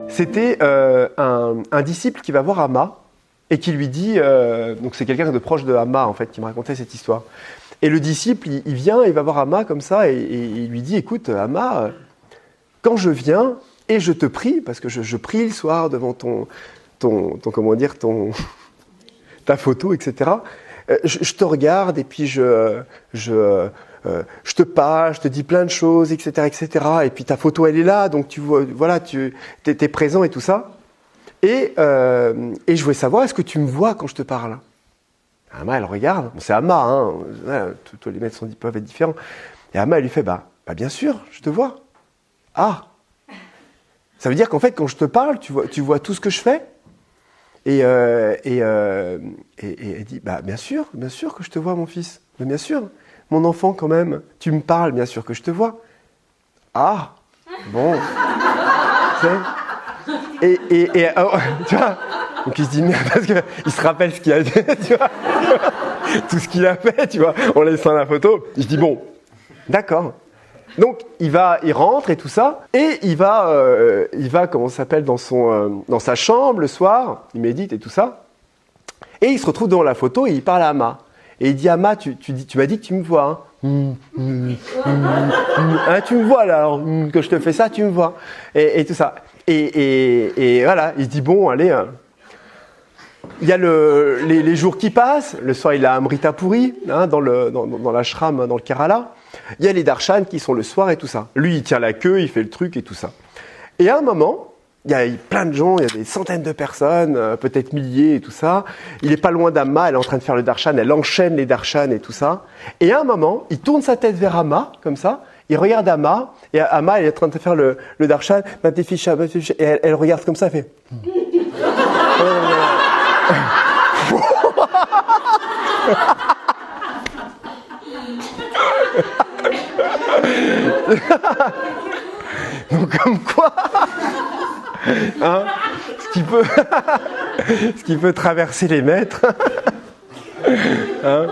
C'était un disciple qui va voir Amma et qui lui dit, donc c'est quelqu'un de proche de Amma en fait qui me racontait cette histoire. Et le disciple, il vient, il va voir Amma comme ça et il lui dit, écoute Amma, quand je viens et je te prie, parce que je prie le soir devant ta photo, etc. Je te regarde et puis je te parle, je te dis plein de choses, etc., etc. Et puis ta photo, elle est là, donc tu vois, voilà, tu es présent et tout ça. Et je voulais savoir, est-ce que tu me vois quand je te parle? Amma, elle regarde. Bon, c'est Amma, hein. Tous les maîtres peuvent être différents. Et Amma, elle lui fait, bah bien sûr, je te vois. Ah, ça veut dire qu'en fait, quand je te parle, tu vois tout ce que je fais. Et elle dit, bah bien sûr que je te vois, mon fils. Mais bien sûr, mon enfant quand même, tu me parles, bien sûr que je te vois. Ah, bon. Tu vois, donc il se dit, merde, parce qu'il se rappelle ce qu'il a dit, tu vois, tout ce qu'il a fait, tu vois, en laissant la photo. Je dis, bon, d'accord. Donc il rentre et tout ça, et il va comment ça s'appelle, dans sa chambre le soir, il médite et tout ça, et il se retrouve devant la photo et il parle à Amma. Et il dit, Amma, tu m'as dit que tu me vois, hein. Tu me vois là, alors que je te fais ça, tu me vois, et tout ça. Et voilà, il se dit, bon, allez, il y a les jours qui passent, le soir il a Amrita Puri, hein, dans l'ashram, dans le Kerala. Il y a les darshan qui sont le soir et tout ça. Lui, il tient la queue, il fait le truc et tout ça. Et à un moment, il y a plein de gens, il y a des centaines de personnes, peut-être milliers et tout ça. Il est pas loin d'Amma, elle est en train de faire le darshan, elle enchaîne les darshan et tout ça. Et à un moment, il tourne sa tête vers Amma, comme ça, il regarde Amma, et Amma, elle est en train de faire le darshan, et elle regarde comme ça, elle fait... Donc comme quoi, hein, ce qui peut traverser les maîtres, hein.